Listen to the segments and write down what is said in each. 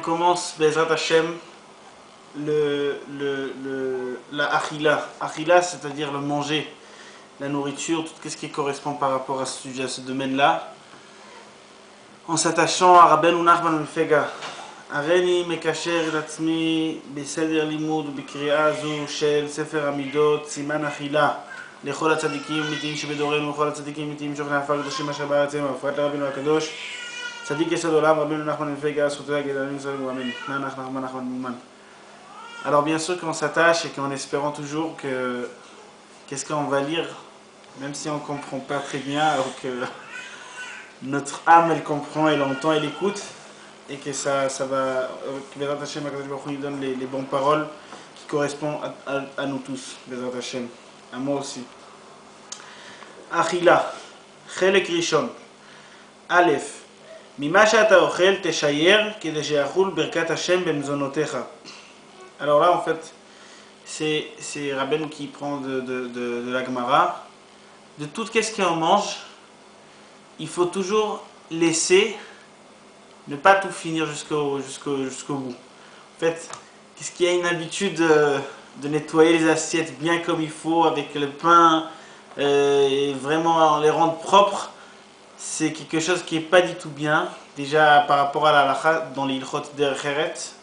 on commence Bezrat Hashem la achila. Achila, c'est-à-dire le manger, la nourriture, tout ce qui correspond par rapport à ce sujet, à ce domaine-là, en s'attachant à Rabbeinu Nachman Mefega. הריני מקשר את עצמי בסדר לימוד ובקריאה זו של ספר המידות, סימן אכילה לכל הצדיקים האמיתיים שבדורנו ולכל הצדיקים האמיתיים שוכני עפר קדושים אשר בארצנו, בפרט לרבינו הקדוש צדיק יסוד עולם רבנו נחמן מפגה, זכותו יגד עלינו ישראל ואמן. נחמן מומן. Alors bien sûr qu'on s'attache et qu'en espérant toujours que qu'est-ce qu'on va lire, même si on ne comprend pas très bien, alors que notre âme elle comprend, elle entend, elle écoute, et que ça va, que Bezrat Hashem nous donne les bonnes paroles qui correspondent à nous tous, Bezrat Hashem, à moi aussi. Achila, Chelek Rishon, Aleph, Mima she'ata ochel teshayer kede she'yachul birkat Hashem bemzonotecha. Alors là en fait, c'est Rabbeinu qui prend de la Gemara. De tout ce qu'on mange, il faut toujours laisser, ne pas tout finir jusqu'au bout. En fait, qu'est-ce qu'il y a une habitude de nettoyer les assiettes bien comme il faut, avec le pain, et vraiment les rendre propres, c'est quelque chose qui n'est pas du tout bien. Déjà par rapport à la halakha dans les ilchot derech eretz,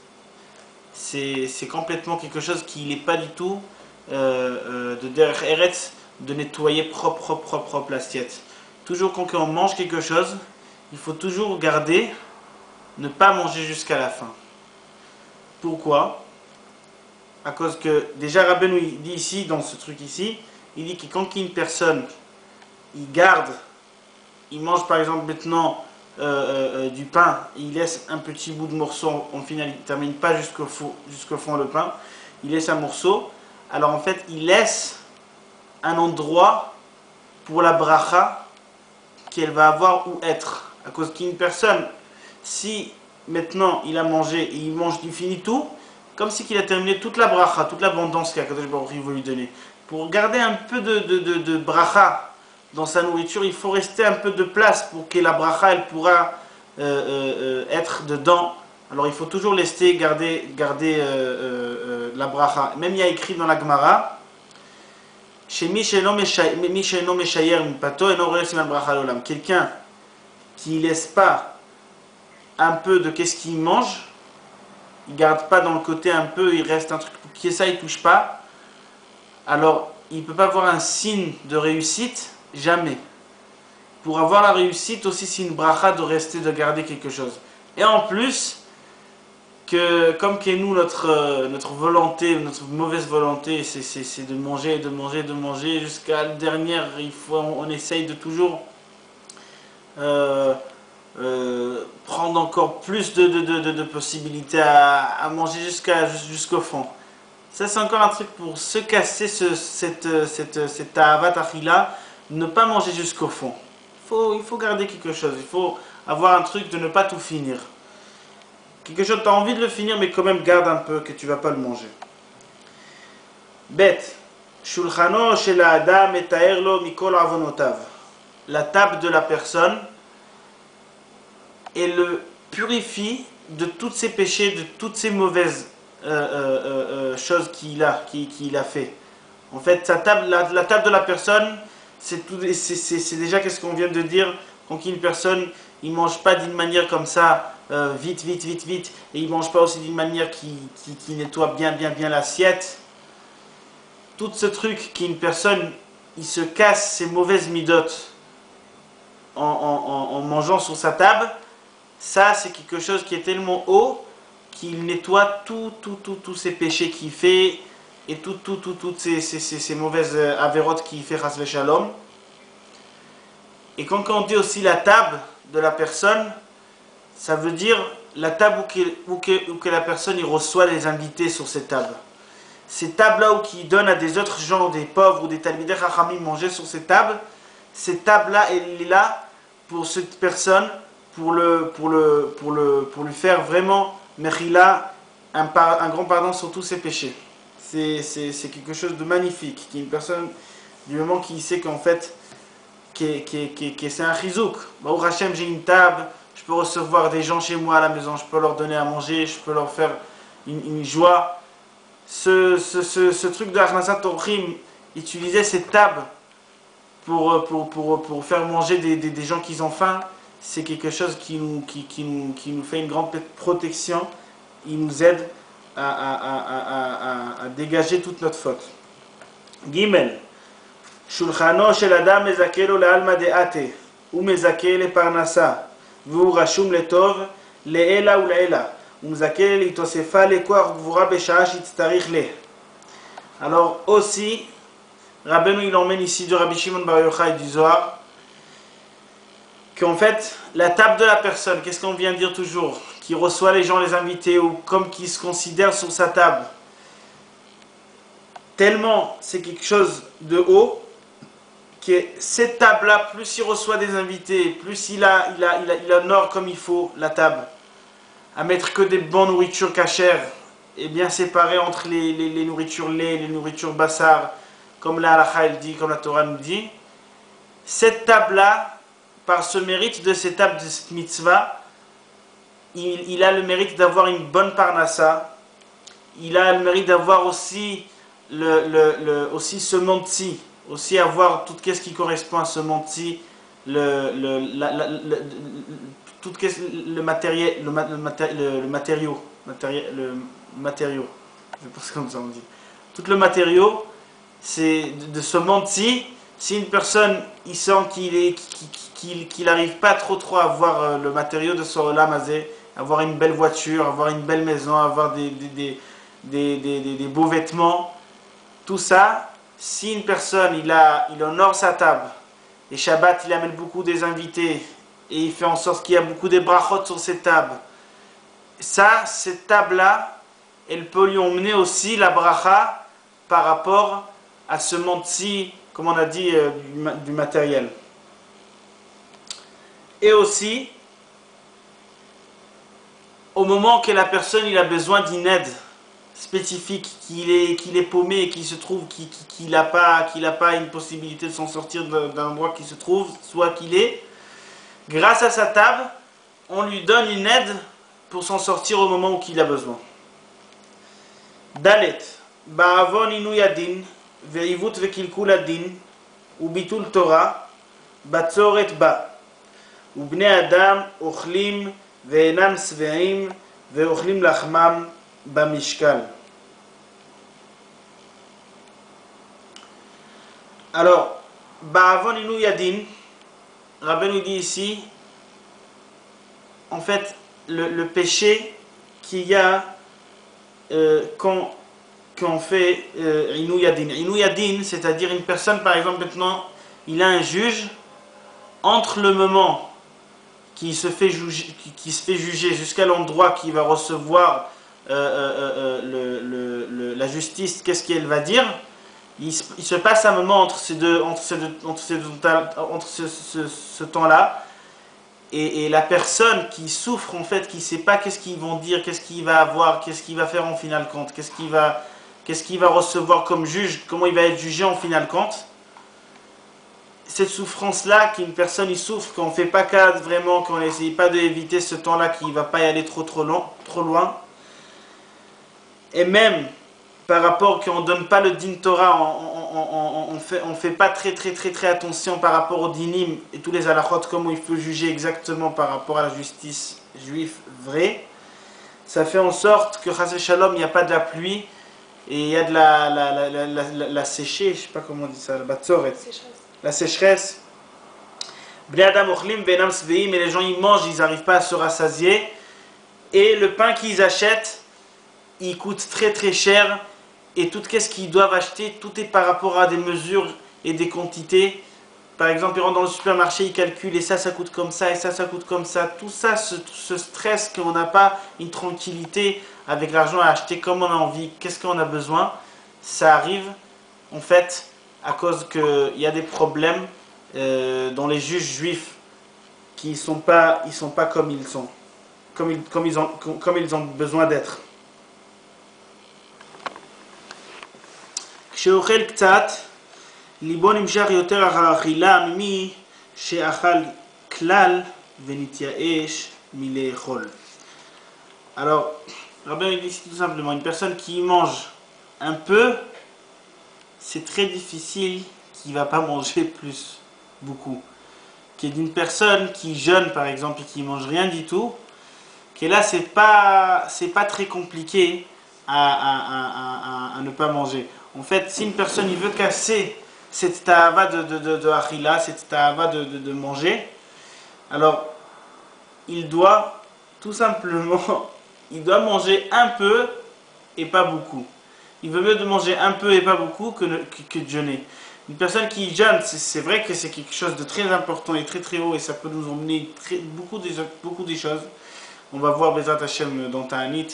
c'est complètement quelque chose qui n'est pas du tout de derech eretz, de nettoyer propre l'assiette. Toujours quand on mange quelque chose, il faut toujours garder, ne pas manger jusqu'à la fin. Pourquoi? À cause que, déjà Rabbeinu il dit ici, dans ce truc ici, il dit que quand une personne, il garde, il mange par exemple maintenant du pain, il laisse un petit bout de morceau, au final il ne termine pas jusqu'au fond le pain, il laisse un morceau, alors en fait il laisse un endroit pour la bracha qu'elle va avoir où être. À cause qu'une personne, si maintenant il a mangé et il mange, il finit tout, comme si qu'il a terminé toute la bracha, toute l'abondance qu'Akadosh Baruch Hu veut lui donner. Pour garder un peu de bracha dans sa nourriture, il faut rester un peu de place pour que la bracha elle pourra être dedans. Alors il faut toujours laisser garder la bracha. Même il y a écrit dans la Gemara, quelqu'un qui laisse pas un peu de qu'est-ce qu'il mange, il garde pas dans le côté un peu, il reste un truc qui ça il touche pas, alors il peut pas avoir un signe de réussite, jamais. Pour avoir la réussite aussi c'est une bracha de rester, de garder quelque chose. Et en plus que comme que nous notre volonté, notre mauvaise volonté c'est de manger jusqu'à la dernière, on essaye de toujours prendre encore plus de possibilités à manger jusqu'au fond. Ça c'est encore un truc pour se casser cette ahavat achila, ne pas manger jusqu'au fond. Il faut garder quelque chose, il faut avoir un truc de ne pas tout finir. Quelque chose, tu as envie de le finir, mais quand même garde un peu, que tu ne vas pas le manger. Bet. Shulchano shel ha'adam metaer lo mikol avonotav. La table de la personne, elle le purifie de tous ses péchés, de toutes ses mauvaises choses qu'il a fait. En fait, la table de la personne, c'est déjà qu'est-ce qu'on vient de dire, quand une personne, il ne mange pas d'une manière comme ça, vite, et il ne mange pas aussi d'une manière qui nettoie bien l'assiette. Tout ce truc qu'une personne, il se casse ses mauvaises midotes en mangeant sur sa table, ça c'est quelque chose qui est tellement haut qu'il nettoie tous ces péchés qu'il fait et toutes ces mauvaises avérotes qu'il fait chas v'shalom. Et quand on dit aussi la table de la personne, ça veut dire la table où que la personne il reçoit les invités sur cette table. Ces tables-là où il donne à des autres gens, des pauvres ou des talmidei chachamim manger sur cette table-là, elle est là pour cette personne, pour lui faire vraiment mechila, un grand pardon sur tous ses péchés. C'est quelque chose de magnifique, qui est une personne, du moment qu'il sait qu'en fait, que c'est un chizouk. Baruch Hashem, j'ai une table, je peux recevoir des gens chez moi à la maison, je peux leur donner à manger, je peux leur faire une joie. Ce truc de Achnasat Orchim, utiliser ces tables pour faire manger des gens qui ont faim, c'est quelque chose qui nous fait une grande protection. Il nous aide à dégager toute notre faute. Gimel. שולחנו של אדם מזכה לו לעלמא דעתה, הוא מזכה לפרנסה, והוא רשום לטוב לעילא ולעילא, הוא מזכה להתוספה לכוח גבורה בשעה שיצטריך לה. Alors aussi, Rabbeinu il emmène ici de Rabbi Shimon Bar Yochai du Zohar, qu'en fait, la table de la personne, qu'est-ce qu'on vient de dire toujours, qui reçoit les gens, les invités, ou comme qui se considère sur sa table, tellement c'est quelque chose de haut, que cette table-là, plus il reçoit des invités, plus il honore comme il faut la table, à mettre que des bonnes nourritures cachères, et bien séparées entre les nourritures lait, les nourritures bassar, comme la halakha elle dit, comme la Torah nous dit. Cette table-là, par ce mérite de cette table de cette mitzvah, il a le mérite d'avoir une bonne parnassa, il a le mérite d'avoir aussi, aussi ce menti, aussi avoir tout ce qui correspond à ce menti, le matériau, je pense comme ça on dit. Tout le matériau, c'est de ce menti. Si une personne, il sent qu'il n'arrive pas trop à avoir le matériau de son olam hazé, avoir une belle voiture, avoir une belle maison, avoir des beaux vêtements, tout ça, si une personne, il honore sa table, et Shabbat, il amène beaucoup des invités, et il fait en sorte qu'il y a beaucoup de brachot sur cette table, cette table-là, elle peut lui emmener aussi la bracha par rapport à ce menti, comme on a dit, du matériel. Et aussi, au moment que la personne il a besoin d'une aide spécifique, qu'il est paumé et qu'il se trouve qu'il n'a pas une possibilité de s'en sortir d'un endroit qu'il se trouve, soit qu'il est, grâce à sa table, on lui donne une aide pour s'en sortir au moment où il a besoin. Dalet, ba'avon inouy adin, ve'ivut ve'kilkul adin, ubitul Torah, batzoret ba, ובני אדם אוכלים ואינם שבעים ואוכלים לחמם במשקל. Alors, Ba'avon Inouy Adin, Rabbi nous dit ici, en fait, le péché qu'il y a quand on fait Inouy Adin. Inouy Adin, c'est-à-dire une personne, par exemple, maintenant, il a un juge, entre le moment qui se fait juger jusqu'à l'endroit qu'il va recevoir la justice, qu'est-ce qu'elle va dire, il se passe un moment entre ce temps-là, et la personne qui souffre, en fait, qui ne sait pas qu'est-ce qu'ils vont dire, qu'est-ce qu'il va avoir, qu'est-ce qu'il va faire en final compte, qu'est-ce qu'il va recevoir comme juge, comment il va être jugé en final compte. Cette souffrance-là, qu'une personne y souffre, qu'on ne fait pas cas vraiment, qu'on n'essaye pas d'éviter ce temps-là, qu'il ne va pas y aller trop loin. Et même, par rapport qu'on ne donne pas le din Torah, on fait pas très attention par rapport au dinim et tous les halachot, comment il faut juger exactement par rapport à la justice juive vraie. Ça fait en sorte que, chas shalom, il n'y a pas de la pluie, et il y a de la séchée, je ne sais pas comment on dit ça, la batzoret. La sécheresse. Bnei Adam ochlim ve'enam sveim, et les gens ils mangent, ils n'arrivent pas à se rassasier. Et le pain qu'ils achètent, il coûte très cher. Et tout ce qu'ils doivent acheter, tout est par rapport à des mesures et des quantités. Par exemple, ils rentrent dans le supermarché, ils calculent, et ça coûte comme ça, et ça coûte comme ça. Tout ça, ce stress qu'on n'a pas une tranquillité avec l'argent à acheter comme on a envie, qu'est-ce qu'on a besoin, ça arrive en fait à cause qu'il y a des problèmes dans les juges juifs qui ne sont pas comme ils sont, comme ils ont besoin d'être. כשאוכל קצת, ליבו נמשך יותר אחר האכילה ממי שאכל כלל ונתייאש milechol. Alors, Rabbi dit tout simplement, une personne qui mange un peu, c'est très difficile qu'il ne va pas manger plus, beaucoup. Qui est d'une personne qui jeûne par exemple et qui mange rien du tout, que là c'est pas très compliqué à ne pas manger. En fait, si une personne il veut casser cette ta'ava de achila, cette ta'ava de manger, alors il doit tout simplement, il doit manger un peu et pas beaucoup. Il vaut mieux de manger un peu et pas beaucoup que de jeûner. Une personne qui jeûne, c'est vrai que c'est quelque chose de très important et très très haut et ça peut nous emmener beaucoup des choses. On va voir Bezrat Hashem dans Ta'anit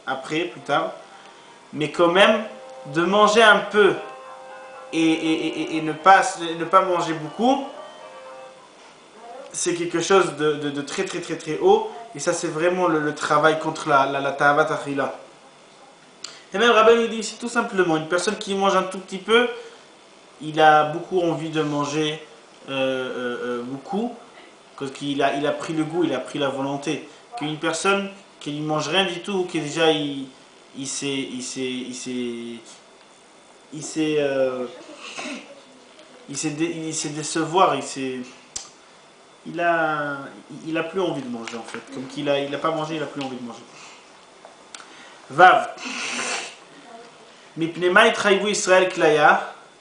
après, plus tard. Mais quand même, de manger un peu et ne pas manger beaucoup, c'est quelque chose de très très très très haut. Et ça c'est vraiment le travail contre la ta'avat achila. Et même Rabbi nous dit ici tout simplement, une personne qui mange un tout petit peu, il a beaucoup envie de manger beaucoup, parce qu'il a pris le goût, il a pris la volonté. Qu'une personne qui ne mange rien du tout, qui déjà il sait décevoir, il a plus envie de manger en fait. Comme qu'il a pas mangé, il a plus envie de manger. Vav. מפני מה התחייבו ישראל כליה?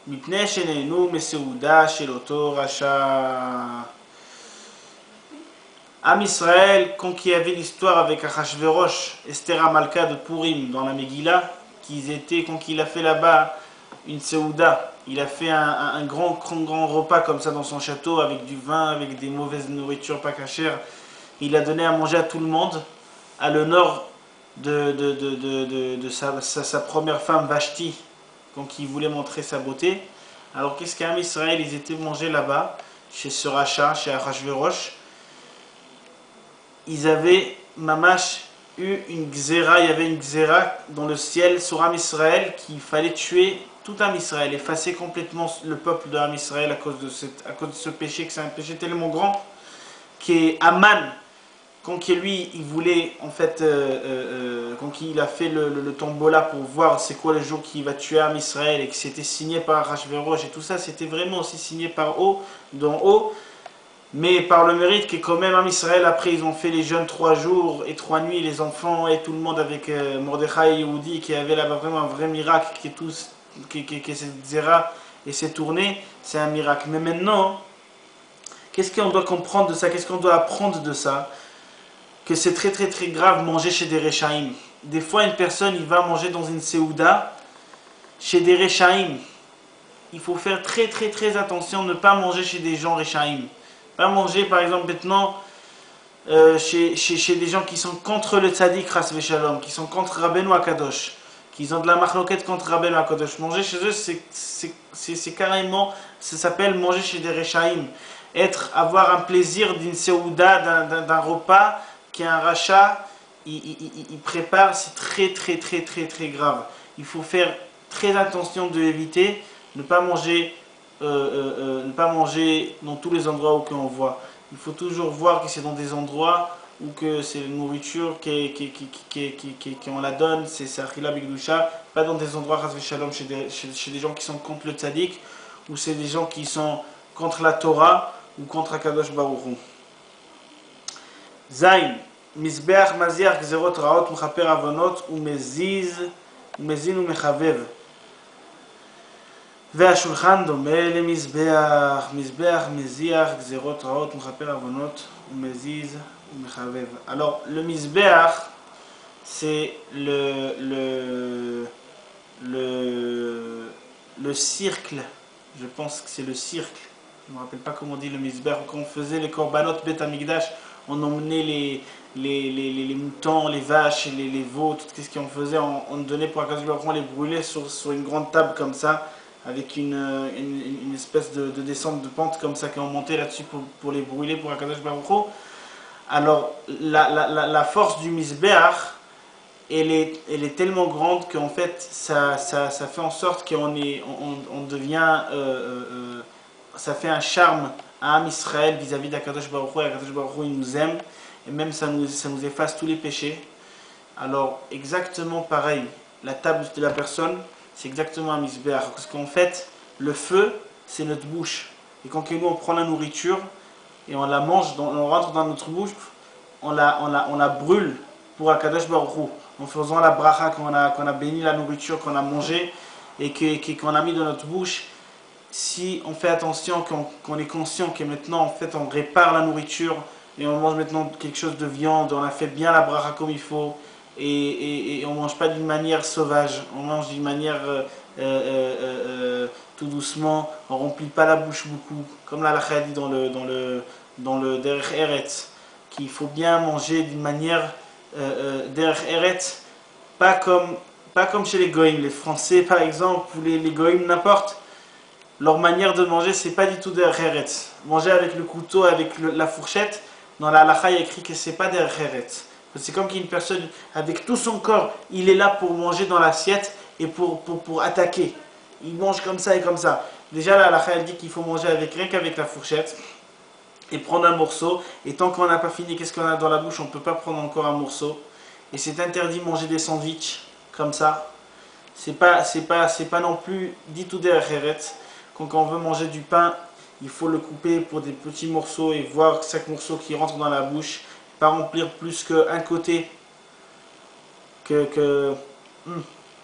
מפני שנהנו מסעודה של אותו רשע. Am Israël, quand il y avait l'histoire avec Achashverosh, Esther Amalka de Purim dans la Megillah, quand il a fait là-bas une Seouda, il a fait un grand repas comme ça dans son château avec du vin, avec des mauvaises nourritures pas cachères. Il a donné à manger à tout le monde, à l'honneur de sa première femme Vashti, quand il voulait montrer sa beauté. Alors qu'est-ce qu'Am Israël, ils étaient mangés là-bas, chez ce rachat, chez Achashverosh. Ils avaient, mamash, eu une gzera, il y avait une gzera dans le ciel sur Am Israël qu'il fallait tuer tout Am Israël, effacer complètement le peuple de Am Israël à cause de ce péché, que c'est un péché tellement grand, qu'est Aman, quand lui, il voulait, en fait, quand il a fait le tombola pour voir c'est quoi le jour qu'il va tuer Am Israël et que c'était signé par Achashverosh et tout ça, c'était vraiment aussi signé par haut, d'en haut, mais par le mérite que quand même Am Israël, après ils ont fait les jeûnes 3 jours et 3 nuits, les enfants et tout le monde avec Mordechai et Yehudi qui avait là-bas vraiment un vrai miracle, que cette zera et s'est tourné, c'est un miracle. Mais maintenant, qu'est-ce qu'on doit comprendre de ça? Qu'est-ce qu'on doit apprendre de ça? Que c'est très très très grave manger chez des Rechaim. Des fois une personne il va manger dans une Seouda chez des Rechaim. Il faut faire très très très attention, ne pas manger chez des gens Rechaim. Pas manger par exemple maintenant chez des gens qui sont contre le tzaddik Ras Veshalom, qui sont contre Rabbeinu Akadosh, qui ont de la machloket contre Rabbeinu Akadosh. Manger chez eux c'est carrément, ça s'appelle manger chez des Rechaim. Avoir un plaisir d'une Seouda, d'un repas qui est un rachat, il prépare, c'est très très très très très grave. Il faut faire très attention de éviter, ne pas manger dans tous les endroits où on voit. Il faut toujours voir que c'est dans des endroits où que c'est la nourriture qu'on la donne, c'est Achila Bigdusha, pas dans des endroits Chas V'Shalom chez des gens qui sont contre le tzaddik, ou c'est des gens qui sont contre la Torah ou contre Akadosh Baruch Hu. Zayn, Mizbeach Maziach Gzerot Raot Mechaper Avonot Umezin Umechavev. והשולחן דומה למזבח, מזבח מזיח, גזירות רעות, מכפר עוונות, ומזיז ומחבב. Alors, le mizbeach, c'est le cercle, je pense que c'est le cercle, je ne me rappelle pas comment on dit le mizbeach, quand on faisait les korbanot bet amigdash, on emmenait les moutons, les vaches, les veaux, tout ce qu'on faisait, on donnait pour Akadosh Baruch Hu, on les brûlait sur une grande table comme ça, avec une espèce de descente de pente comme ça qu'on montait là-dessus pour les brûler pour Akadosh Baruch Hu. Alors la force du Mizbeach, elle est tellement grande qu'en fait ça fait en sorte qu'on devient, ça fait un charme à Am Israël vis-à-vis d'Akadosh Baruch Hu, et Akadosh Baruch Hu il nous aime, et même ça nous efface tous les péchés. Alors exactement pareil, la table de la personne, c'est exactement un misbéach, parce qu'en fait, le feu, c'est notre bouche. Et quand nous on prend la nourriture et on la mange, on rentre dans notre bouche, on la brûle pour Akadosh Baruch Hu, en faisant la bracha qu'on a béni la nourriture qu'on a mangée et qu'on a mis dans notre bouche. Si on fait attention, qu'on est conscient que maintenant en fait on répare la nourriture et on mange maintenant quelque chose de viande, on a fait bien la bracha comme il faut et on ne mange pas d'une manière sauvage, on mange d'une manière tout doucement, on ne remplit pas la bouche beaucoup, comme la halakha dit dans le Derech Eretz, qu'il faut bien manger d'une manière Derech Eretz, pas comme chez les goïms, les Français par exemple, ou les goïms n'importe. Leur manière de manger, c'est pas du tout derech eretz. Manger avec le couteau, avec la fourchette, dans la halakha, il y a écrit que c'est pas derech eretz. C'est comme qu'une personne, avec tout son corps, il est là pour manger dans l'assiette et pour attaquer. Il mange comme ça et comme ça. Déjà, la halakha, elle dit qu'il faut manger rien qu'avec la fourchette et prendre un morceau. Et tant qu'on n'a pas fini, qu'est-ce qu'on a dans la bouche, on ne peut pas prendre encore un morceau. Et c'est interdit de manger des sandwichs comme ça. C'est pas non plus dit tout derech eretz. Quand on veut manger du pain, il faut le couper pour des petits morceaux et voir chaque morceau qui rentre dans la bouche, pas remplir plus qu'un côté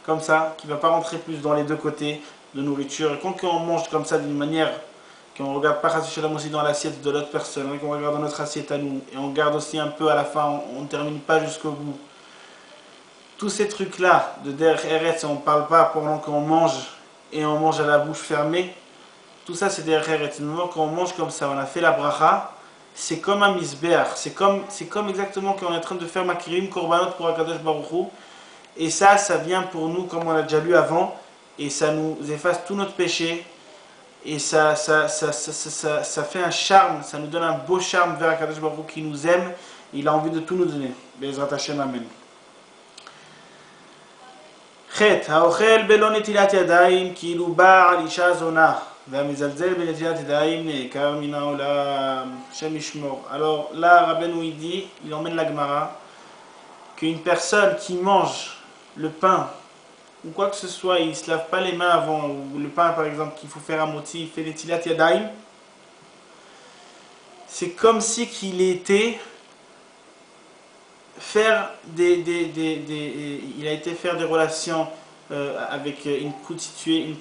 comme ça, qui ne va pas rentrer plus dans les deux côtés de nourriture. Et quand on mange comme ça d'une manière qu'on ne regarde pas aussi dans l'assiette de l'autre personne, hein, qu'on regarde dans notre assiette à nous, et on garde aussi un peu à la fin, on ne termine pas jusqu'au bout. Tous ces trucs-là de derech eretz, on ne parle pas pendant qu'on mange et on mange à la bouche fermée. Tout ça c'est derech eretz. Le moment qu'on mange comme ça, on a fait la bracha, c'est comme un misbéach, c'est comme exactement qu'on est en train de faire makirim korbanot pour Akadosh Baruch Hu. Et ça vient pour nous, comme on l'a déjà lu avant, et ça nous efface tout notre péché, et ça fait un charme, ça nous donne un beau charme vers Akadosh Baruch Hu qui nous aime, il a envie de tout nous donner. Bezrat Hashem, amen. חטא, האוכל בלא נטילת ידיים כאילו בא על אישה זונה והמזלזל בנטילת ידיים נעקר מן העולם, השם ישמור. Alors là, Rabbeinu il emmène la Gemara qu'une personne qui mange le pain ou quoi que ce soit, il ne se lave pas les mains avant, ou le pain par exemple qu'il faut faire à moti, il fait netilat yadayim, c'est comme si qu'il était il a été faire des relations avec une prostituée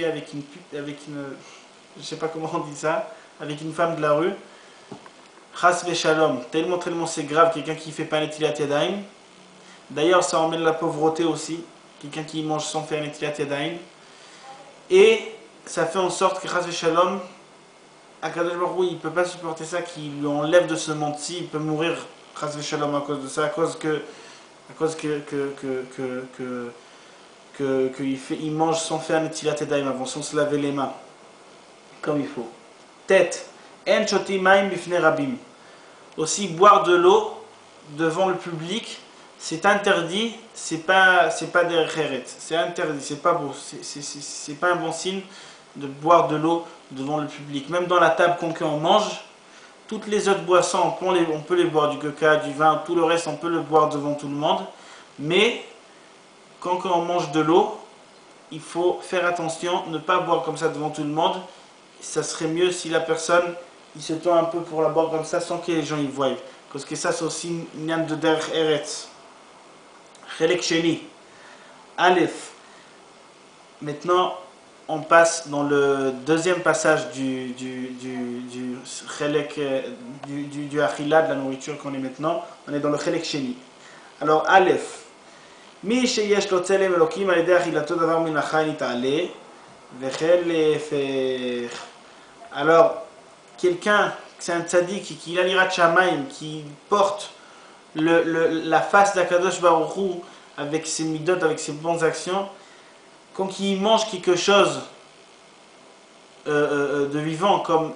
avec une je sais pas comment on dit ça, avec une femme de la rue. Chas v'shalom, tellement c'est grave, quelqu'un qui fait pas netilat yadayim. D'ailleurs, ça emmène la pauvreté aussi, quelqu'un qui mange sans faire netilat yadayim. Et ça fait en sorte que Chas v'shalom, Akadosh Baruch Hu, il ne peut pas supporter ça, qu'il lui enlève de ce monde-ci, il peut mourir Chas v'shalom à cause de ça, à cause il mange sans faire netilat yadayim avant, sans se laver les mains comme il faut. Tête, en shoti maim bifnei rabim. Aussi boire de l'eau devant le public, c'est interdit, c'est pas derech eretz, c'est interdit, c'est pas beau, c'est pas un bon signe de boire de l'eau devant le public. Même dans la table quand on mange, toutes les autres boissons, on peut les boire, du coca, du vin, tout le reste, on peut le boire devant tout le monde. Mais quand on mange de l'eau, il faut faire attention, ne pas boire comme ça devant tout le monde. Ça serait mieux si la personne, il se tend un peu pour la boire comme ça sans que les gens y voient. Parce que ça, c'est aussi une niam de derech eretz. Chelek sheni. Aleph. Maintenant, on passe dans le deuxième passage du achila, de la nourriture qu'on est maintenant. On est dans le chelek sheni. Alors, Aleph. Mi sheyesh lo tzelem elokim al yedei achilato davar min achai nit'ale vechel lefech. Alors, quelqu'un, c'est un tzaddik qui a l'irat shamayim, qui porte la face d'Akadosh Baruch Hu avec ses midot, avec ses bonnes actions, quand il mange quelque chose de vivant, comme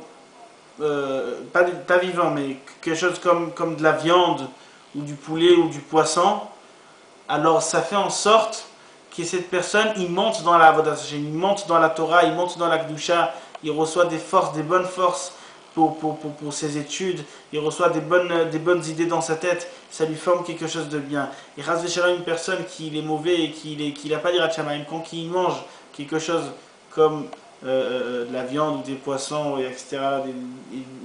pas vivant, mais quelque chose comme de la viande ou du poulet ou du poisson, alors ça fait en sorte que cette personne, il monte dans la Avodat Hashem, il monte dans la Torah, il monte dans la Kedusha, il reçoit des forces, des bonnes forces pour ses études, il reçoit des bonnes idées dans sa tête, ça lui forme quelque chose de bien. Et Ras Veshalom, une personne qui est mauvais et qui n'a pas d'Irat Shamayim, quand il mange quelque chose comme de la viande ou des poissons, etc.,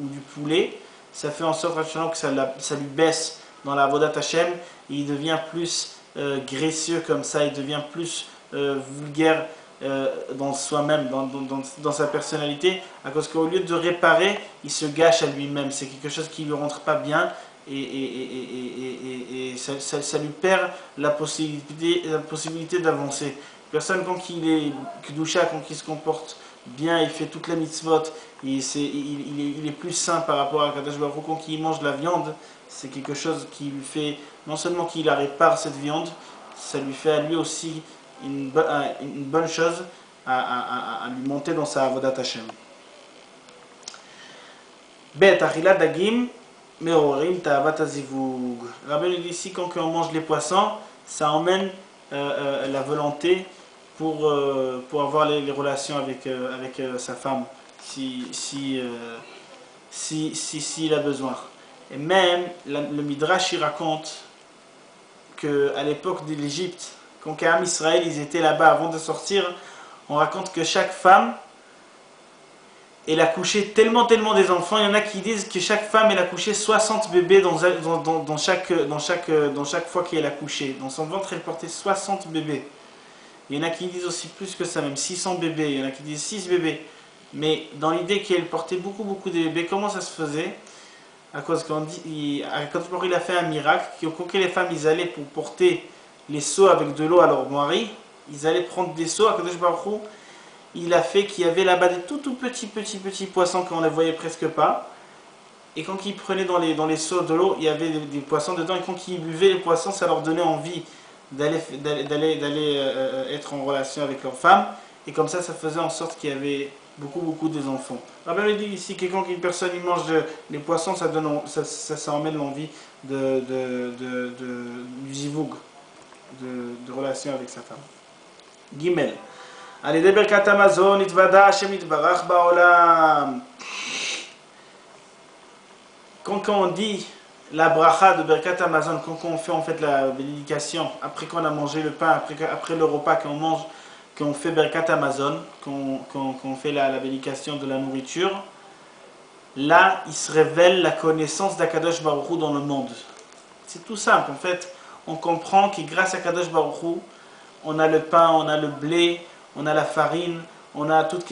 ou du poulet, ça fait en sorte que ça lui baisse dans la Avodat Hashem, et il devient plus graisseux comme ça, il devient plus vulgaire dans soi-même, dans sa personnalité, à cause qu'au lieu de réparer, il se gâche à lui-même. C'est quelque chose qui ne lui rentre pas bien et ça lui perd la possibilité d'avancer. Personne, quand il est Kedusha, quand il se comporte bien, il fait toute la mitzvot, il est plus sain par rapport à Kadosh Baruch Hu. Quand il mange de la viande, c'est quelque chose qui lui fait, non seulement qu'il répare cette viande, ça lui fait à lui aussi une bonne chose à lui monter dans sa avodat Hashem. Bet, achilat dagim, meorim ta'avat hazivug. Rabbi dit ici, quand on mange les poissons, ça emmène la volonté pour avoir les relations avec sa femme, s'il a besoin. Et même, le Midrash, il raconte qu'à l'époque de l'Égypte, quand Kéham Israël, ils étaient là-bas avant de sortir, on raconte que chaque femme, elle a couché tellement des enfants. Il y en a qui disent que chaque femme, elle a couché 60 bébés dans chaque fois qu'elle a couché. Dans son ventre, elle portait 60 bébés. Il y en a qui disent aussi plus que ça, même 600 bébés. Il y en a qui disent 6 bébés. Mais dans l'idée qu'elle portait beaucoup de bébés, comment ça se faisait? À cause quand il a fait un miracle, quand les femmes ils allaient pour porter les seaux avec de l'eau à leur mari, ils allaient prendre des seaux. À Kadosh Baruch Hu, il a fait qu'il y avait là-bas des tout petits poissons qu'on ne les voyait presque pas. Et quand ils prenaient dans les seaux de l'eau, il y avait des poissons dedans. Et quand ils buvaient les poissons, ça leur donnait envie d'aller être en relation avec leur femme. Et comme ça faisait en sorte qu'il y avait beaucoup des enfants. Rabbi dit ici que quand une personne il mange les poissons, ça emmène l'envie du zivug, de relation avec sa femme. Gimel. Allez, de Birkat Hamazon, Itvada Hashem Itbarach Ba'olam. Quand on dit la bracha de Birkat Hamazon, quand on fait en fait la bénédication, après qu'on a mangé le pain, après le repas qu'on mange, qu'on fait Birkat Hamazon, qu'on fait la bénédication de la nourriture, là, il se révèle la connaissance d'Akadosh Baruch Hu dans le monde. C'est tout simple, en fait. On comprend que grâce à Kadosh Baruch Hu, on a le pain, on a le blé, on a la farine, on a toute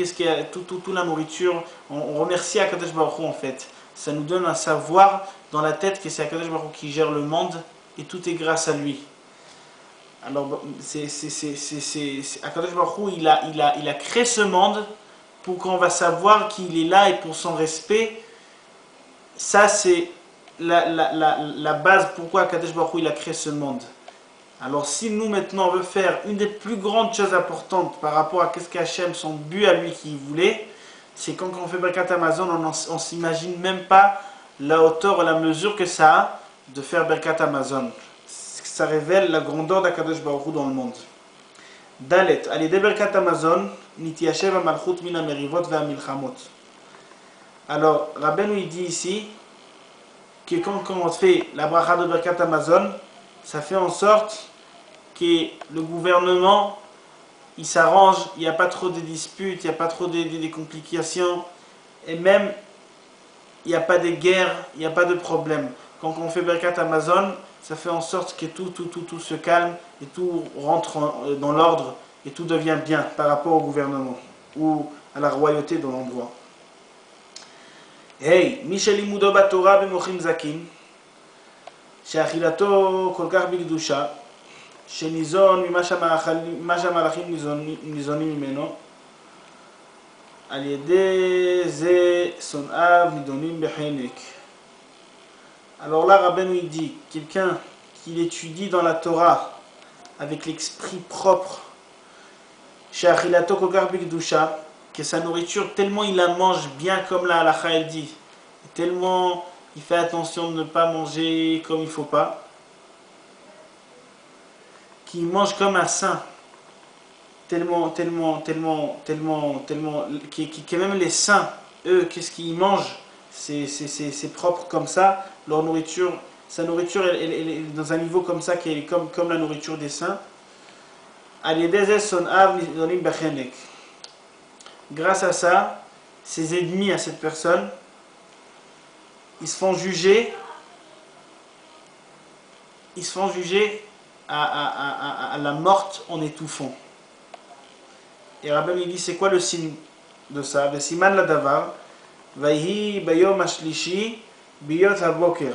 la nourriture. On remercie Akadosh Baruch Hu, en fait. Ça nous donne un savoir dans la tête que c'est Akadosh Baruch Hu qui gère le monde et tout est grâce à lui. Alors, Akadosh Baruch Hu, il a créé ce monde pour qu'on va savoir qu'il est là et pour son respect. Ça, c'est la base pourquoi Akadosh Baruch Hu, il a créé ce monde. Alors, si nous, maintenant, on veut faire une des plus grandes choses importantes par rapport à qu'est-ce qu'Hachem, son but à lui qu'il voulait, c'est quand on fait Birkat Hamazon, on ne s'imagine même pas la hauteur et la mesure que ça a de faire Birkat Hamazon. Ça révèle la grandeur d'Akadosh Baruch Hu dans le monde. Dalet, alidé Birkat Hamazon, nitiyashev ha-malchut min ha-merivot va-milchamot. Alors, Rabbeinu il dit ici que quand on fait la bracha de Birkat Hamazon, ça fait en sorte que le gouvernement il s'arrange, il n'y a pas trop de disputes, il n'y a pas trop de complications, et même il n'y a pas de guerres, il n'y a pas de problèmes. Quand on fait Birkat Hamazon, ça fait en sorte que tout se calme et tout rentre dans l'ordre et tout devient bien par rapport au gouvernement ou à la royauté de l'endroit. Hey, Michel Imudo Batora Bemochim Zakin, שאכילתו כל כך בקדושה, שניזון ממה שהמלאכים ניזונים ממנו, על ידי זה שונאיו נידונים בחנק. Alors là, Rabbeinu il dit, quelqu'un qui étudie dans la Torah avec l'esprit propre, שאכילתו כל כך בקדושה, que sa nourriture, tellement il la mange bien comme la halakha elle dit, tellement il fait attention de ne pas manger comme il ne faut pas, qu'il mange comme un saint, tellement, que même les saints, eux, qu'est-ce qu'ils mangent? c'est propre comme ça. Leur nourriture, sa nourriture, elle est dans un niveau comme ça, qui est comme la nourriture des saints. Grâce à ça, ses ennemis à cette personne, ils se font juger à la morte en étouffant. Et Rabbi il dit, c'est quoi le signe de ça? Siman la davar, vayhi bayom ashlishi biyot haboker.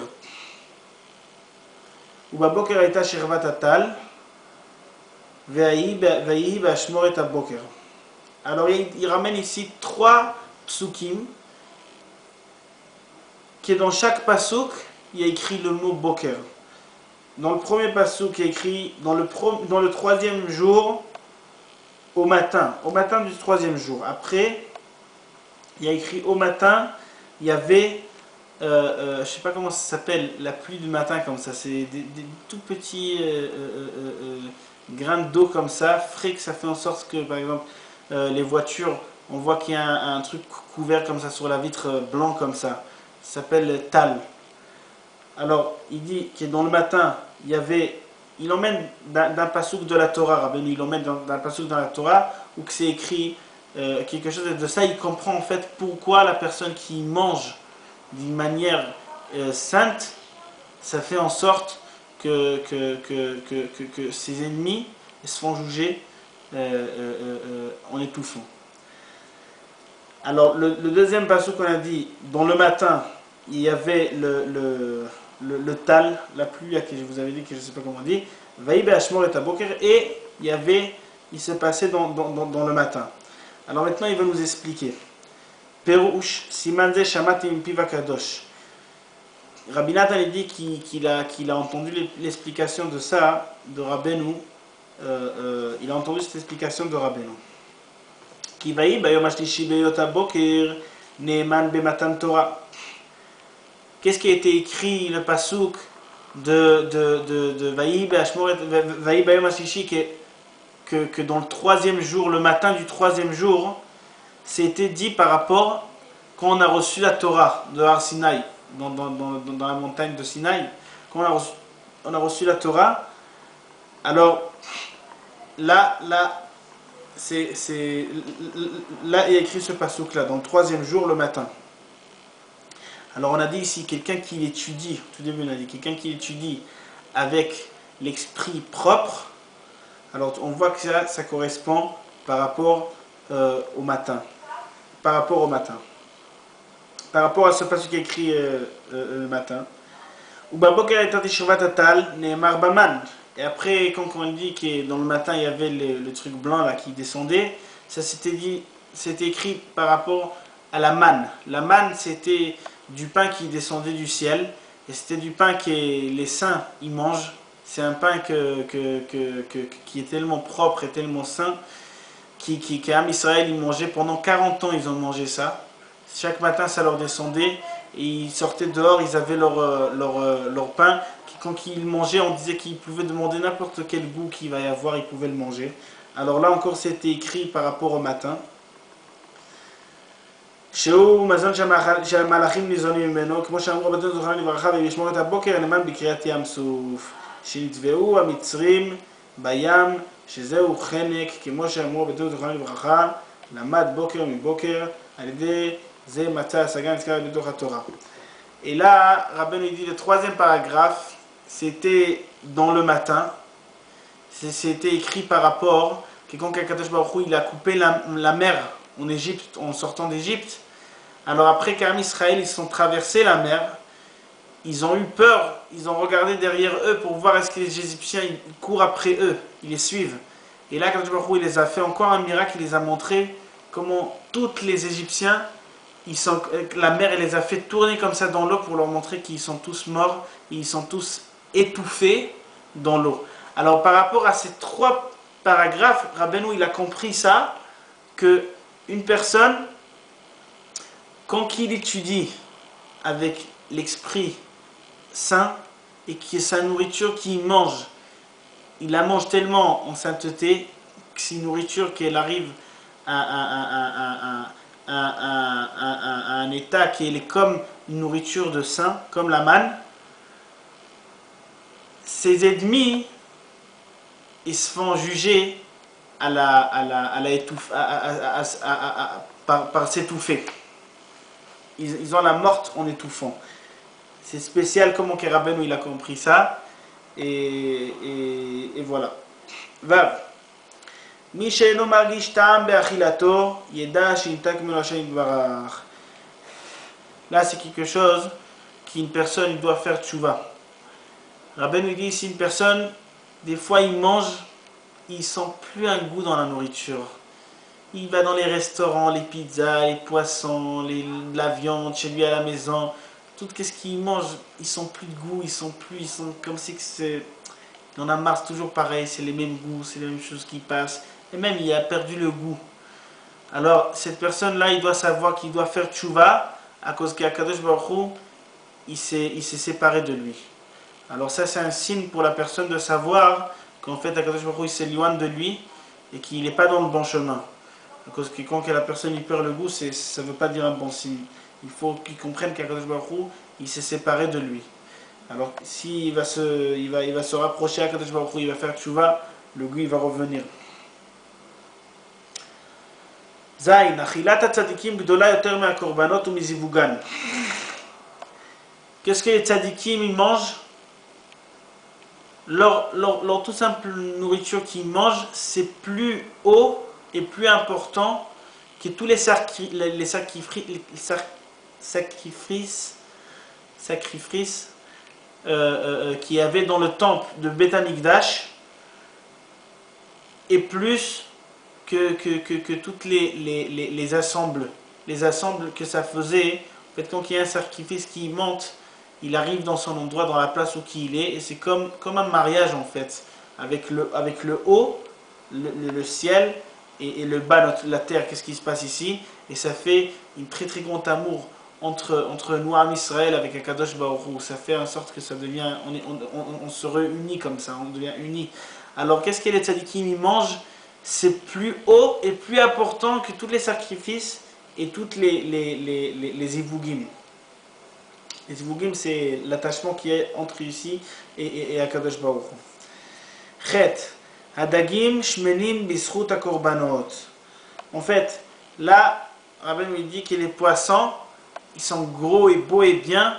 Ou baboker aita shirvat atal, vayhi bashmoret haboker. Alors il ramène ici 3 psukim, qui est dans chaque pasouk, il y a écrit le mot boker. Dans le premier pasouk, il y a écrit dans le 3e jour, au matin du 3e jour. Après, il y a écrit au matin, il y avait, je ne sais pas comment ça s'appelle, la pluie du matin comme ça, c'est des tout petits grains d'eau comme ça, frais, que ça fait en sorte que, par exemple, les voitures, on voit qu'il y a un truc couvert comme ça sur la vitre, blanc comme ça s'appelle tal. Alors, il dit que dans le matin, il emmène d'un pasouk de la Torah, Rabbeinu, il emmène d'un pasouk dans la Torah, où c'est écrit quelque chose de ça, il comprend en fait pourquoi la personne qui mange d'une manière sainte, ça fait en sorte que ses ennemis se font juger en étouffant. Alors, le deuxième pasouk qu'on a dit, dans le matin, il y avait le tal, la pluie, que je vous avais dit, que je ne sais pas comment on dit, et il se passait dans le matin. Alors maintenant, il va nous expliquer. Perouche, Simanze Shamati Mpiva Kadosh. Rabbi Nathan dit qu'il a entendu l'explication de ça, de Rabbeinu. Il a entendu cette explication de Rabbeinu. Kivaï, Bayom Ashlishi Beyota Boker, Neeman Bematan Torah. Qu'est-ce qui a été écrit, le pasouk de Vaï Bayom Ashlishi, que dans le 3e jour, le matin du 3e jour, c'était dit par rapport quand on a reçu la Torah de Har Sinaï, dans la montagne de Sinaï, quand on a reçu la Torah. Alors là il y a écrit ce pasouk là, dans le 3e jour, le matin. Alors on a dit ici, quelqu'un qui l'étudie, tout début on a dit, quelqu'un qui l'étudie avec l'esprit propre, alors on voit que ça correspond par rapport au matin. Par rapport à ce passage qui est écrit le matin. Et après, quand on dit que dans le matin il y avait le truc blanc là qui descendait, ça c'était écrit par rapport à la manne. La manne, c'était du pain qui descendait du ciel, et c'était du pain que les saints ils mangent. C'est un pain qui est tellement propre et tellement saint qu'Am Israël ils mangeaient pendant 40 ans, ils ont mangé ça. Chaque matin ça leur descendait et ils sortaient dehors, ils avaient leur pain. Quand ils mangeaient, on disait qu'ils pouvaient demander n'importe quel goût qu'il va y avoir, ils pouvaient le manger. Alors là encore c'était écrit par rapport au matin. שהוא מזון שהמלאכים ניזונים ממנו, כמו שאמרו רבותינו זכרם לברכה, וישמור את הבוקר הנאמן בקריעת ים סוף, שנטבעו המצרים בים, שזהו חנק, כמו שאמרו רבותינו זכרם לברכה, למד בוקר מבוקר, על ידי זה מצא השגה נזכר בתוך התורה. Et là, Rabbeinu dit le 3e paragraphe, c'était dans le matin, c'était écrit par rapport que quand Kadosh Baruch Hu il a coupé la mer en Égypte, en sortant d'Égypte. Alors après qu'Am Israël ils sont traversés la mer, ils ont eu peur, ils ont regardé derrière eux pour voir est-ce que les Égyptiens ils courent après eux, ils les suivent. Et là Kadosh Baruch Hu il les a fait encore un miracle, il les a montré comment tous les Égyptiens, la mer elle les a fait tourner comme ça dans l'eau pour leur montrer qu'ils sont tous morts, et ils sont tous étouffés dans l'eau. Alors par rapport à ces 3 paragraphes, Rabbeinu il a compris ça, que une personne, quand il étudie avec l'esprit saint et qui est sa nourriture qu'il mange, il la mange tellement en sainteté que c'est une nourriture qu'elle arrive à un état qui est comme une nourriture de saint, comme la manne, ses ennemis, ils se font juger par s'étouffer. Ils ont la morte en étouffant. C'est spécial comment Rabbeinu il a compris ça. Et voilà. Vav. Mi she'eno margish ta'am be'achilato yeda she'intak min Hashem yitbarach. Là, c'est quelque chose qu'une personne doit faire tchouva. Rabbeinu dit, si une personne, des fois, il mange, il sent plus un goût dans la nourriture. Il va dans les restaurants, les pizzas, les poissons, la viande, chez lui à la maison. Tout ce qu'il mange, ils sent plus de goût, ils sont comme si c'est... Il en a marre, c'est toujours pareil, c'est les mêmes goûts, c'est les mêmes choses qui passent. Et même, il a perdu le goût. Alors, cette personne-là, il doit savoir qu'il doit faire tchouva à cause qu'Akadosh Baruch Hu, il s'est séparé de lui. Alors ça, c'est un signe pour la personne de savoir qu'en fait, Akadosh Baruch Hu, il s'éloigne de lui et qu'il n'est pas dans le bon chemin. À cause que quand la personne il perd le goût, ça ne veut pas dire un bon signe. Il faut qu'il comprenne qu'Akadosh Baruch Hu, il s'est séparé de lui. Alors, s'il va se rapprocher à Akadosh Baruch Hu, il va faire tchouva, le goût il va revenir. Zayin, achilat tzadikim gdola yoter me'akorbanot u'mizivugan. Qu'est-ce que les tzadikim ils mangent? Leur tout simple nourriture qu'ils mangent, c'est plus haut et plus important que tous les sacrifices qu'il y avait dans le temple de Beth Amikdash, et plus que toutes les assembles que ça faisait. En fait, quand il y a un sacrifice qui monte, il arrive dans son endroit, dans la place où il est, et c'est comme un mariage en fait, avec le haut, le ciel, et le bas, la terre. Qu'est-ce qui se passe ici? Et ça fait une très très grand amour entre nous, Am Israël, avec Akadosh Baruch Hu. Ça fait en sorte que ça devient, on se réunit comme ça, on devient unis. Alors qu'est-ce que les tzadikim ils mangent? C'est plus haut et plus important que tous les sacrifices et toutes les ivugim. Les ivugim, c'est l'attachement qui est entre ici et Akadosh Baruch Hu. Chet, hadagim shmenim bischut hakorbanot. En fait, là, Rabbi nous dit que les poissons, ils sont gros et beaux et bien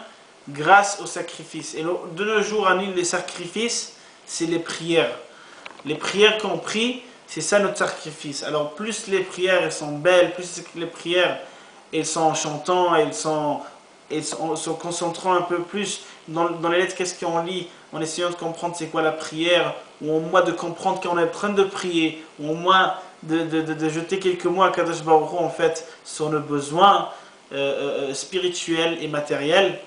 grâce au sacrifice. Et de nos jours, à nous, les sacrifices, c'est les prières. Les prières qu'on prie, c'est ça notre sacrifice. Alors plus les prières elles sont belles, plus les prières elles sont en chantant, elles sont se concentrant un peu plus dans les lettres, qu'est-ce qu'on lit, en essayant de comprendre c'est quoi la prière, ou au moins de comprendre qu'on est en train de prier, ou au moins de jeter quelques mots à Kadosh Baruch Hu en fait sur nos besoins spirituels et matériels.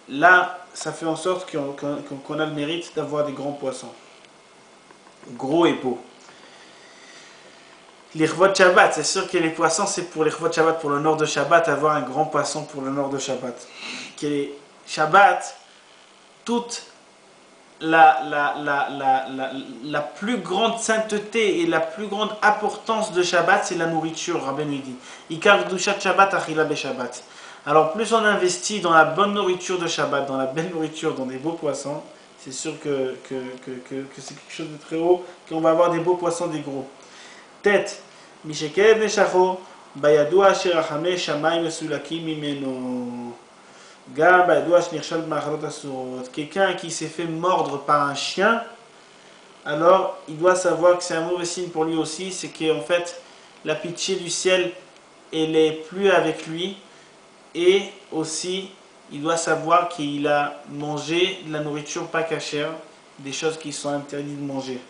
Là, ça fait en sorte qu'on a le mérite d'avoir des grands poissons, gros et beaux. L'Irvot Shabbat, c'est sûr que les poissons c'est pour l'Irvot Shabbat, pour le nord de Shabbat, avoir un grand poisson pour le nord de Shabbat. Shabbat, toute la plus grande sainteté et la plus grande importance de Shabbat, c'est la nourriture, Rabbeinu dit. Ikar Kedushat Shabbat achila beShabbat. Alors plus on investit dans la bonne nourriture de Shabbat, dans la belle nourriture, dans des beaux poissons, c'est sûr que c'est quelque chose de très haut, qu'on va avoir des beaux poissons, des gros. Tête, Mishekev Neshacho, Bayadua Shirachame Shamayim Mesulakim Mimeno. Gam Bayadua Shnirshal B'Machalot Asurot. Quelqu'un qui s'est fait mordre par un chien, alors il doit savoir que c'est un mauvais signe pour lui aussi, c'est qu'en fait la pitié du ciel elle est plus avec lui, et aussi il doit savoir qu'il a mangé de la nourriture pas cachère, des choses qui sont interdites de manger.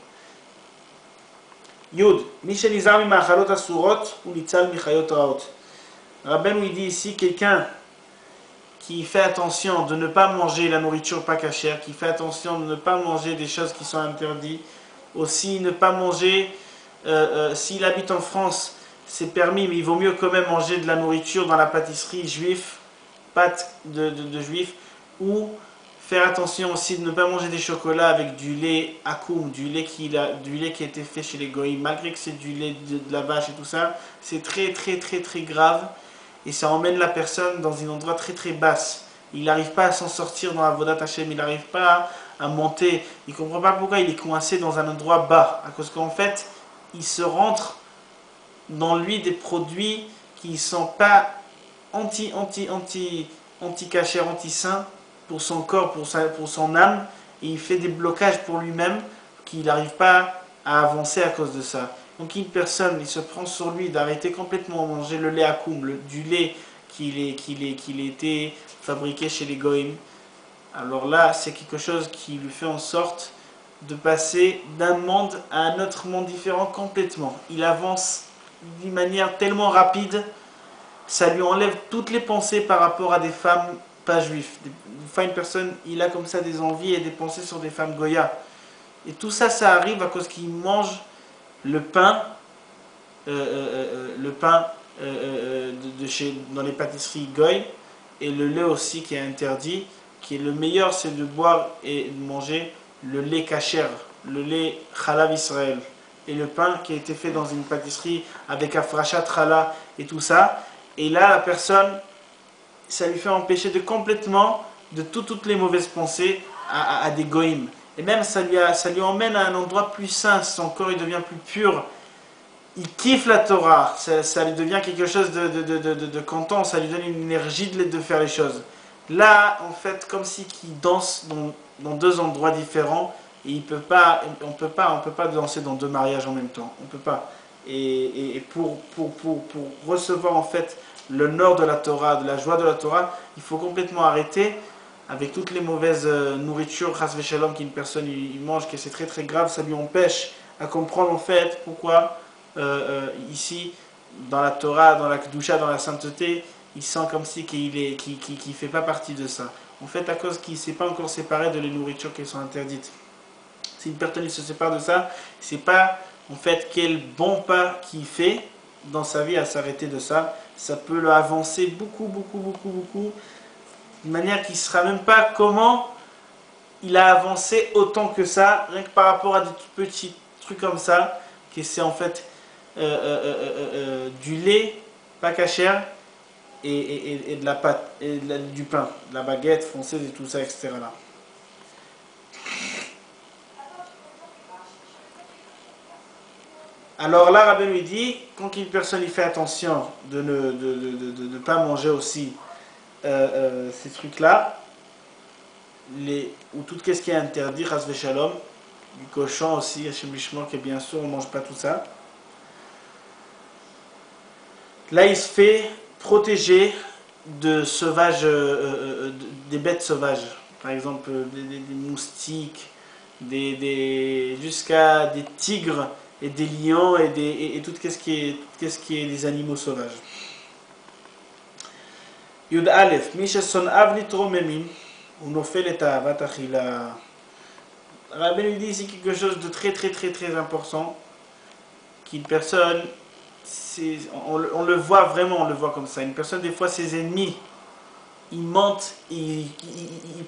Yud, Mishenizar mimachalot asurot ou nitzal michayot raot. Rabbeinu dit ici quelqu'un qui fait attention de ne pas manger la nourriture pas cachère, qui fait attention de ne pas manger des choses qui sont interdites, aussi ne pas manger, s'il habite en France, c'est permis, mais il vaut mieux quand même manger de la nourriture dans la pâtisserie juive, pâte de juif, ou faire attention aussi de ne pas manger des chocolats avec du lait akoum, du lait qui a été fait chez les goïs, malgré que c'est du lait de la vache et tout ça, c'est très très très très grave. et ça emmène la personne dans un endroit très très basse. Il n'arrive pas à s'en sortir dans la Avodat Hashem, il n'arrive pas à monter, il ne comprend pas pourquoi il est coincé dans un endroit bas, à cause qu'en fait, il se rentre dans lui des produits qui ne sont pas anti-cachère, anti-sain pour son corps, pour son âme, et il fait des blocages pour lui-même qu'il n'arrive pas à avancer à cause de ça. Donc une personne, il se prend sur lui d'arrêter complètement de manger le lait à koum, du lait qu'il était fabriqué chez les goïms. Alors là, c'est quelque chose qui lui fait en sorte de passer d'un monde à un autre monde différent complètement. Il avance d'une manière tellement rapide, ça lui enlève toutes les pensées par rapport à des femmes pas juives. Une fois une personne, il a comme ça des envies et des pensées sur des femmes goya. Et tout ça, ça arrive à cause qu'il mange le pain, dans les pâtisseries goy, et le lait aussi qui est interdit, qui est le meilleur, c'est de boire et de manger le lait kasher, le lait Chalav Israël, et le pain qui a été fait dans une pâtisserie avec afrachat challah et tout ça. Et là, la personne, ça lui fait empêcher complètement de toutes les mauvaises pensées à des goïms. Et même ça lui emmène à un endroit plus sain, son corps il devient plus pur. Il kiffe la Torah, ça lui devient quelque chose de content, ça lui donne une énergie de faire les choses. Là, en fait, comme si qu'il danse dans deux endroits différents, et on peut pas danser dans deux mariages en même temps, on peut pas. Et pour recevoir en fait le nord de la Torah, de la joie de la Torah, il faut complètement arrêter avec toutes les mauvaises nourritures, chas v'shalom, qu'une personne il mange, que c'est très très grave, ça lui empêche à comprendre en fait pourquoi ici, dans la Torah, dans la Kedusha, dans la sainteté, il sent comme si qu'il ne fait pas partie de ça. En fait, à cause qu'il ne s'est pas encore séparé de les nourritures qui sont interdites. Si une personne il se sépare de ça, c'est pas en fait quel bon pas qu'il fait dans sa vie à s'arrêter de ça. Ça peut le avancer beaucoup, de manière qu'il ne saura même pas comment il a avancé autant que ça, rien que par rapport à des petits trucs comme ça, que c'est en fait du lait, pas cachère, et de la pâte, et du pain, de la baguette française et tout ça, etc. Là. Alors là, Rabbi lui dit, quand une personne il fait attention de ne pas manger aussi ces trucs-là, ou tout ce qui est interdit, chas v'shalom, du cochon aussi, Hachem Bishmor, que bien sûr on ne mange pas tout ça. Là, il se fait protéger de sauvages, des bêtes sauvages, par exemple des moustiques, jusqu'à des tigres et des lions et tout ce qui est des animaux sauvages. Yud Aleph, Misha son avli tromemin, unofel et avat achila. Rabbi lui dit ici quelque chose de très important, qu'une personne, on le voit vraiment, on le voit comme ça. Une personne, des fois, ses ennemis, ils mentent, il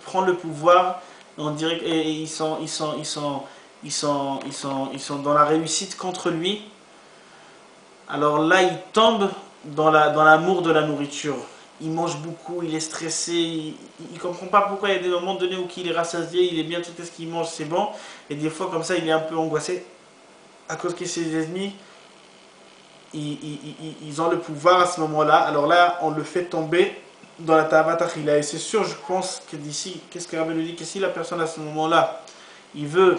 prend le pouvoir, on dirait, et ils sont dans la réussite contre lui. Alors là, il tombe dans l'amour de la nourriture. Il mange beaucoup, il est stressé, il ne comprend pas pourquoi il y a des moments donnés où il est rassasié, il est bien, tout ce qu'il mange, c'est bon. Et des fois, comme ça, il est un peu angoissé à cause que ses ennemis, ils ont le pouvoir à ce moment-là. Alors là, on le fait tomber dans la Tavat Achila. Et c'est sûr, je pense que d'ici, qu'est-ce que Rabbi nous dit, que si la personne à ce moment-là, il veut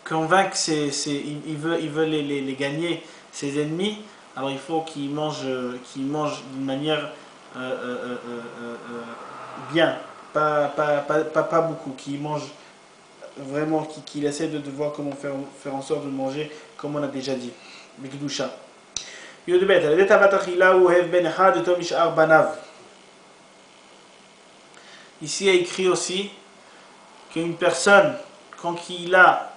convaincre, il veut les gagner, ses ennemis, alors il faut qu'il mange d'une manière bien, pas beaucoup, qu'il mange vraiment, qu'il essaie de voir comment faire en sorte de manger, comme on a déjà dit. Bikdusha. Yudbet, al tavat achila ou hev ben echad et tom ishar banav. Ici, il y a écrit aussi qu'une personne, quand il a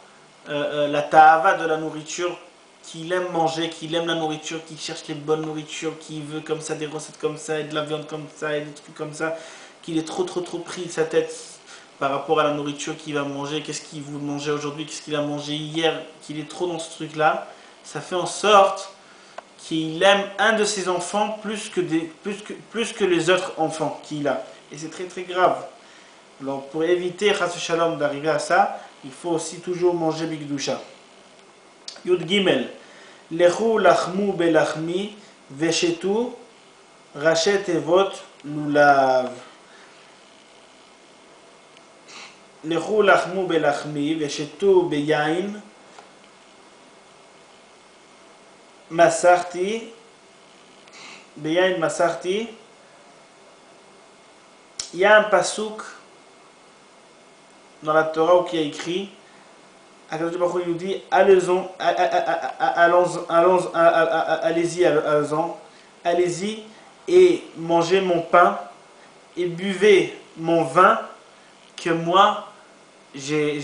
la ta'ava de la nourriture, qu'il aime manger, qu'il aime la nourriture, qu'il cherche les bonnes nourritures, qu'il veut comme ça des recettes comme ça, et de la viande comme ça, et des trucs comme ça, qu'il est trop pris de sa tête par rapport à la nourriture qu'il va manger, qu'est-ce qu'il veut manger aujourd'hui, qu'est-ce qu'il a mangé hier, qu'il est trop dans ce truc-là, ça fait en sorte qu'il aime un de ses enfants plus que les autres enfants qu'il a. Et c'est très très grave. Alors pour éviter Chas Shalom d'arriver à ça, il faut aussi toujours manger Bigdusha. Yud Gimel. Lechu lachmu belachmi veshetu rachet evot lulav. Lechu lachmu belachmi veshetu beyain masarti beyain masarti. Il y a un pasouk dans la Torah où il y a écrit, Akadosh Baruch Hu nous dit, allez-y et mangez mon pain et buvez mon vin que moi j'ai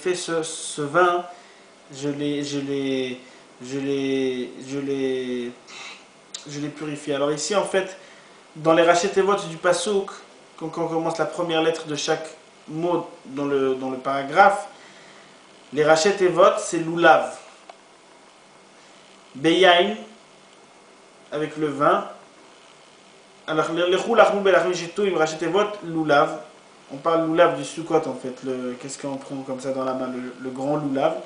fait ce vin, je l'ai purifié. Alors ici en fait, dans les Rachet Tevot du Passouk, quand on commence la première lettre de chaque mot dans le paragraphe, les Rachet Tevot c'est Lulav. Beyain, avec le vin. Alors, Lechu lachmu belachmi shetu im Rachet Tevot Lulav. On parle Lulav du Sukkot en fait. Qu'est-ce qu'on prend comme ça dans la main, le grand Lulav.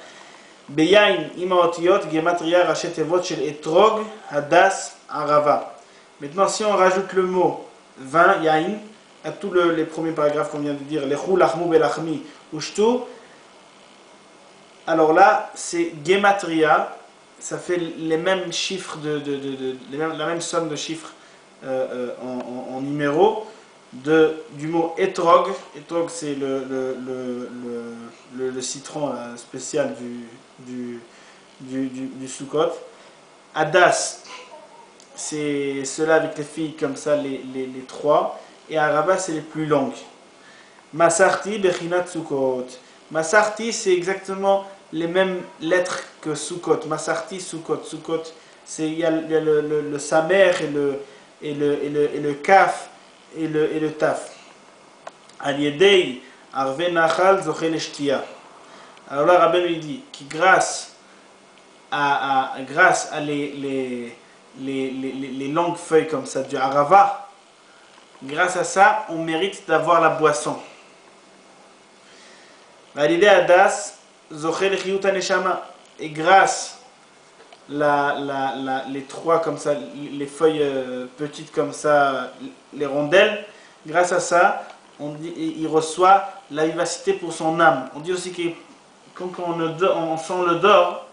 Beyain ima otiyot gematria Rachet Tevot shel etrog hadas arava. Maintenant, si on rajoute le mot vin, yain, à tous les premiers paragraphes qu'on vient de dire, lechu lachmu belachmi ushtu, alors là, c'est gematria, ça fait les mêmes chiffres, la même somme de chiffres en numéros du mot etrog. Etrog, c'est le citron spécial du Sukkot. Hadas, c'est ceux-là avec les filles comme ça, les trois. Et Arava, c'est les plus longues. Masarti, Bechinat Sukkot. Masarti, c'est exactement les mêmes lettres que Sukkot. Masarti, Sukkot. Sukkot, il y a le Samer et le Kaf et le Taf. Al-Yedei, Arve Nachal, Zochel Eshtia. Alors là, Rabbeinu lui dit que grâce à les longues feuilles comme ça, du Arava, grâce à ça, on mérite d'avoir la boisson. Validé Adas, Zochel Chiyuta Neshama. Et grâce les trois comme ça, les feuilles petites comme ça, les rondelles, grâce à ça, il reçoit la vivacité pour son âme. On dit aussi que quand on sent l'odeur,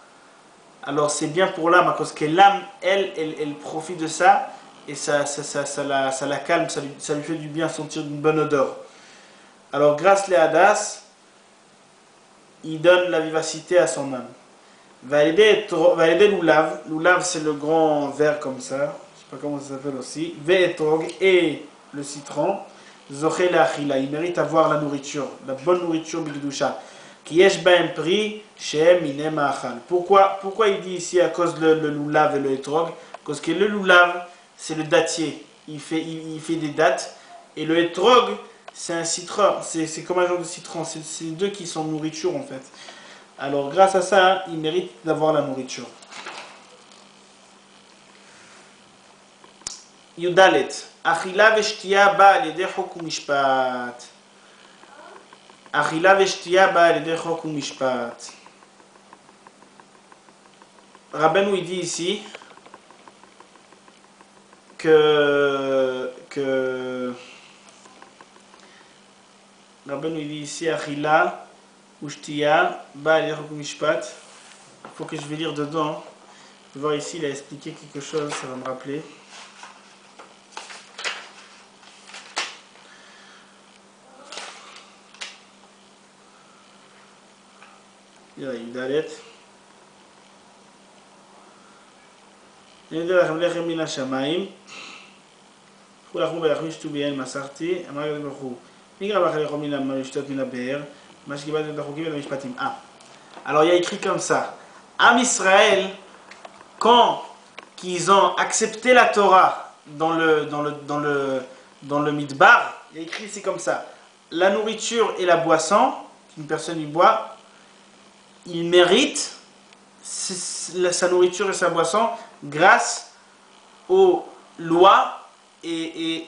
alors c'est bien pour l'âme, parce que l'âme, elle profite de ça, et ça la calme, ça lui fait du bien sentir une bonne odeur. Alors grâce à Hadas, il donne la vivacité à son âme. Valider Lulav. Lulav, c'est le grand verre comme ça, je ne sais pas comment ça s'appelle aussi. Ve'etrog, et le citron. Zochel achila, il mérite d'avoir la nourriture, la bonne nourriture bigdusha. Qui yesh baem pri shehem inem achal. Pourquoi il dit ici à cause le lulav et le etrog? Parce que le lulav, c'est le dattier, il fait des dattes, et le etrog, c'est un citron, c'est comme un genre de citron, c'est les deux qui sont nourriture en fait. Alors grâce à ça, il mérite d'avoir la nourriture. Yudalet, achila veshtia ba al-yedei chok umishpat. Achila veshtia ba al-yedei chok umishpat. Rabbeinu il dit ici que Rabbeinu il dit ici achila Ushtia, ba mishpat. Il faut que je vais lire dedans. Je vais voir ici, il a expliqué quelque chose, ça va me rappeler. Il y a une dalette. Il y a une lechem min hashamayim. Chulachmu belachmu shtu biyain masarti. Amar Akadosh Baruch Hu. Migra bachalechom min hamishtot min habe'er. Alors il y a écrit comme ça. Am Israël, quand ils ont accepté la Torah dans le Midbar, il y a écrit c'est comme ça. La nourriture et la boisson qu'une personne y boit, il mérite sa nourriture et sa boisson grâce aux lois et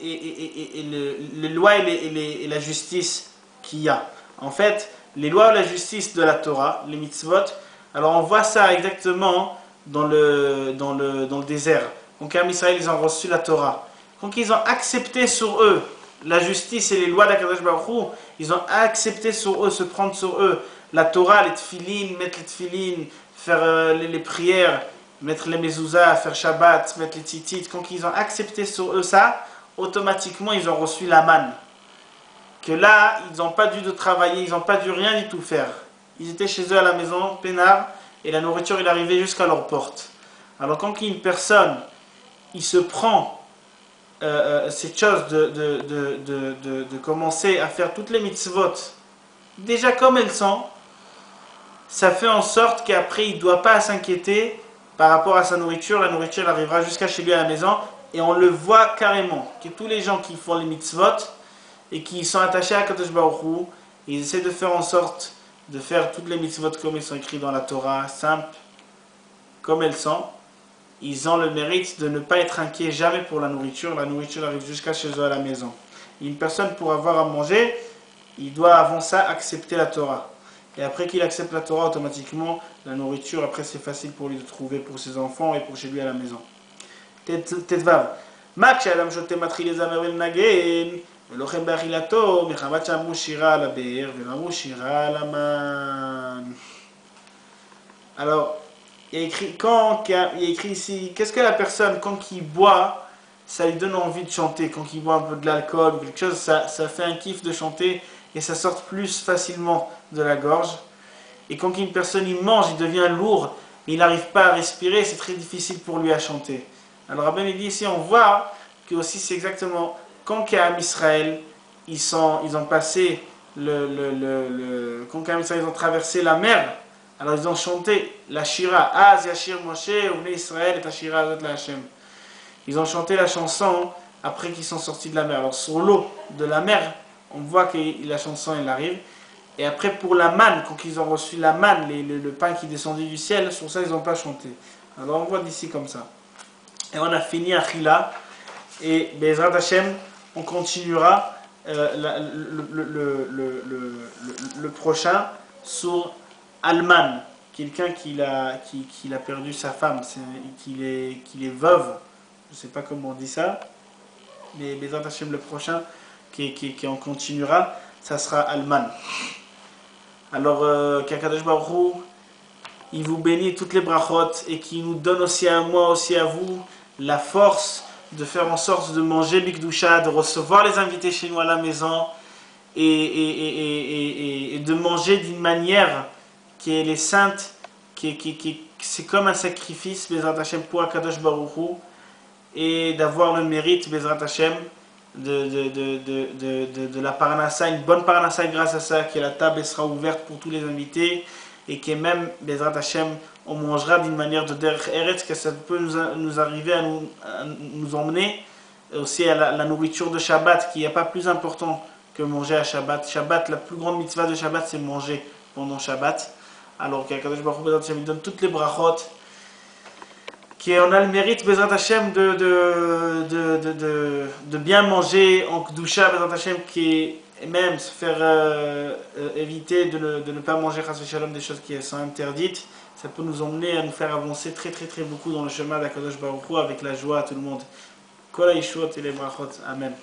les lois et la justice qu'il y a. En fait, les lois et la justice de la Torah, les mitzvot, alors on voit ça exactement dans le désert. Donc, en Israël, ils ont reçu la Torah. Donc, ils ont accepté sur eux la justice et les lois d'Akadosh Baruch Hu. Ils ont accepté sur eux, se prendre sur eux la Torah, les tefilin, mettre les tefilin, faire les prières, mettre les mezuzah, faire Shabbat, mettre les tzitzit. Quand ils ont accepté sur eux ça, automatiquement, ils ont reçu la manne. Que là, ils n'ont pas dû de travailler, ils n'ont pas dû rien du tout faire. Ils étaient chez eux à la maison, peinards, et la nourriture, elle arrivait jusqu'à leur porte. Alors quand une personne, il se prend cette chose de commencer à faire toutes les mitzvot, déjà comme elles sont, ça fait en sorte qu'après, il ne doit pas s'inquiéter par rapport à sa nourriture. La nourriture, elle arrivera jusqu'à chez lui à la maison, et on le voit carrément, que tous les gens qui font les mitzvot, et qui sont attachés à Kadosh Baruch Hu, ils essaient de faire en sorte de faire toutes les mitzvot comme elles sont écrites dans la Torah, simples, comme elles sont. Ils ont le mérite de ne pas être inquiets jamais pour la nourriture arrive jusqu'à chez eux à la maison. Une personne, pour avoir à manger, il doit avant ça accepter la Torah. Et après qu'il accepte la Torah, automatiquement, la nourriture, après c'est facile pour lui de trouver pour ses enfants et pour chez lui à la maison. Tetvav. Mak she'adam shote matchil lezamer velnagen, ולוחם באכילתו, מחמת שאמרו שירה על הבאר ואמרו שירה על המן. Alors, il y a écrit ici, qu'est-ce que la personne, quand il boit, ça lui donne envie de chanter. Quand il boit un peu de l'alcool ou quelque chose, ça fait un kiff de chanter et ça sort plus facilement de la gorge. Et quand une personne il mange, il devient lourd, mais il n'arrive pas à respirer, c'est très difficile pour lui à chanter. Alors, Rabbi il dit ici, on voit que aussi c'est exactement... Quand qu'à Israël, ils ont passé quand qu'à Israël, ils ont traversé la mer, alors ils ont chanté la Shira, Az Yashir Moshe, Uvnei Israël et Ashira Azot la Hashem. Ils ont chanté la chanson après qu'ils sont sortis de la mer. Alors sur l'eau de la mer, on voit que la chanson elle arrive. Et après pour la manne, quand ils ont reçu la manne, le pain qui descendait du ciel, sur ça ils n'ont pas chanté. Alors on voit d'ici comme ça. Et on a fini Achila. Et Bezrat Hashem, on continuera le prochain sur Alman, quelqu'un qui a perdu sa femme, qu'il est veuve, je ne sais pas comment on dit ça, mais Bezrat Hashem, le prochain qui on continuera, ça sera Alman. Alors qu'Akadosh Baruch Hu, il vous bénit toutes les brachot et qui nous donne aussi à moi, aussi à vous, la force de faire en sorte de manger Bikdusha, de recevoir les invités chez nous à la maison et de manger d'une manière qui est sainte, c'est comme un sacrifice, Bezrat Hashem, pour Akadosh Baruch Hu, et d'avoir le mérite, Bezrat Hashem, de la parnassa, une bonne parnassa grâce à ça, que la table sera ouverte pour tous les invités, et que même, Bezrat Hashem, on mangera d'une manière de derech eretz, que ça peut nous arriver à nous emmener aussi à la nourriture de Shabbat, qui n'est pas plus important que manger à Shabbat. Shabbat, la plus grande mitzvah de Shabbat, c'est manger pendant Shabbat. Alors qu'Akadosh Baruch Hu, Bezrat Hashem, il donne toutes les brachot, qu'on a le mérite, Bezrat Hashem, de bien manger en Kedusha, Bezrat Hashem, et même se faire éviter de ne pas manger Chas v'Shalom des choses qui sont interdites. Ça peut nous emmener à nous faire avancer très beaucoup dans le chemin d'Akadosh Baruch Hu avec la joie à tout le monde. Kol haYeshuot et les brachot. Amen.